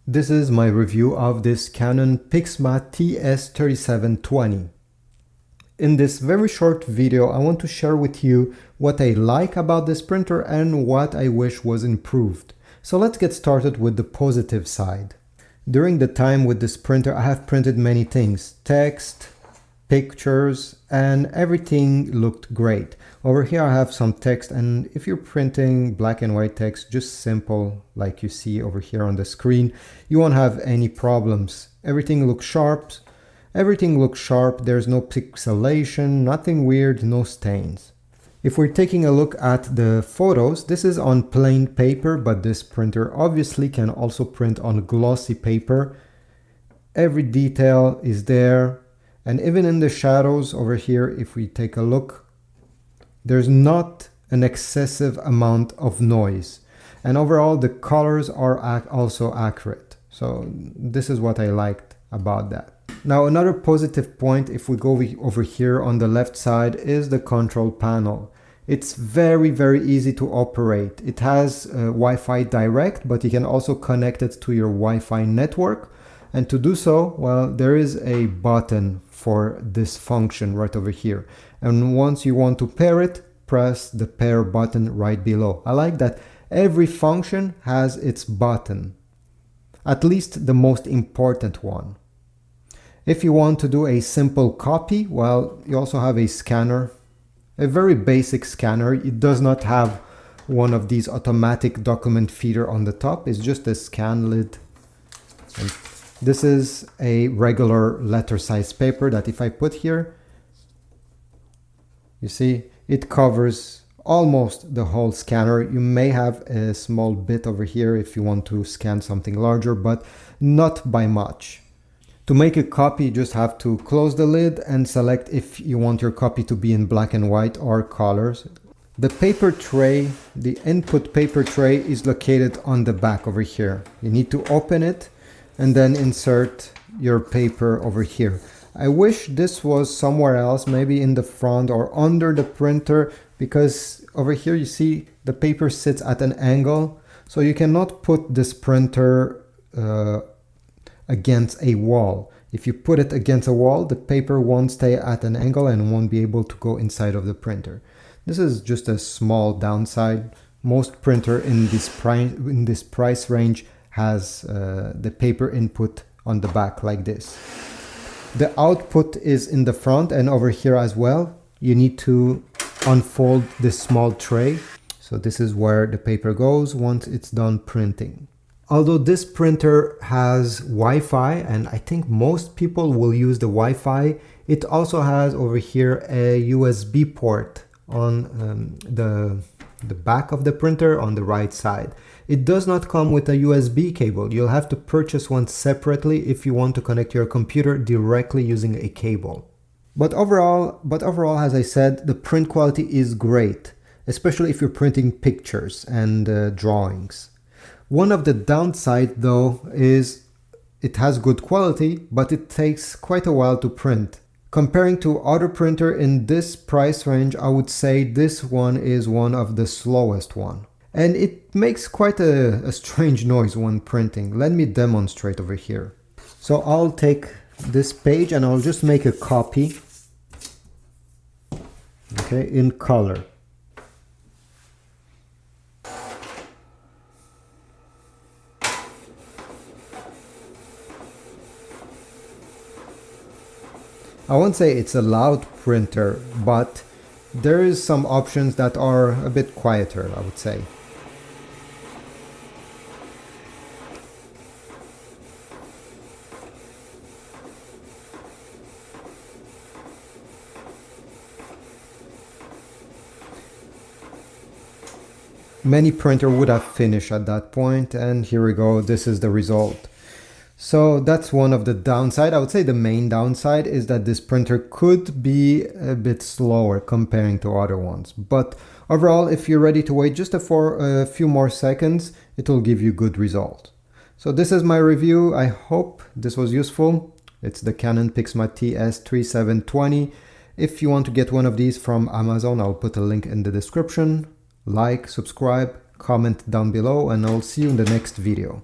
This is my review of this Canon Pixma TR3720. In this very short video, I want to share with you what I like about this printer and what I wish was improved. So let's get started with the positive side. During the time with this printer, I have printed many things, text, pictures, and everything looked great. Over here I have some text, and if you're printing black and white text, just simple like you see over here on the screen, you won't have any problems. Everything looks sharp. There's no pixelation, nothing weird, no stains. If we're taking a look at the photos, this is on plain paper, but this printer obviously can also print on glossy paper. Every detail is there. And even in the shadows over here, if we take a look, there's not an excessive amount of noise. And overall, the colors are also accurate. So this is what I liked about that. Now, another positive point, if we go over here on the left side, is the control panel. It's very, very easy to operate. It has Wi-Fi direct, but you can also connect it to your Wi-Fi network. And to do so, well, there is a button for this function right over here. And once you want to pair it, press the pair button right below. I like that every function has its button, at least the most important one. If you want to do a simple copy, well, you also have a scanner, a very basic scanner. It does not have one of these automatic document feeder on the top. It's just a scan lid. And this is a regular letter size paper that if I put here, you see, it covers almost the whole scanner. You may have a small bit over here if you want to scan something larger, but not by much. To make a copy, you just have to close the lid and select if you want your copy to be in black and white or colors. The paper tray, the input paper tray, is located on the back over here. You need to open it and then insert your paper over here. I wish this was somewhere else, maybe in the front or under the printer, because over here you see the paper sits at an angle, so you cannot put this printer against a wall. If you put it against a wall, the paper won't stay at an angle and won't be able to go inside of the printer. This is just a small downside. Most printer in this price range has the paper input on the back like this. The output is in the front and over here as well. You need to unfold this small tray. So this is where the paper goes once it's done printing. Although this printer has Wi-Fi, and I think most people will use the Wi-Fi, it also has over here a USB port on the back of the printer on the right side. It does not come with a USB cable. You'll have to purchase one separately if you want to connect your computer directly using a cable. But overall, as I said, the print quality is great, especially if you're printing pictures and drawings. One of the downsides though is it has good quality, but it takes quite a while to print. Comparing to other printer in this price range, I would say this one is one of the slowest one. And it makes quite a strange noise when printing. Let me demonstrate over here. So I'll take this page and I'll just make a copy, okay, in color. I won't say it's a loud printer, but there is some options that are a bit quieter, I would say. Many printer would have finished at that point, and here we go, this is the result. So that's one of the downside. I would say the main downside is that this printer could be a bit slower comparing to other ones. But overall, if you're ready to wait just for a few more seconds, it will give you good result. So this is my review. I hope this was useful. It's the Canon Pixma TR3720. If you want to get one of these from Amazon, I'll put a link in the description. Like, subscribe, comment down below, and I'll see you in the next video.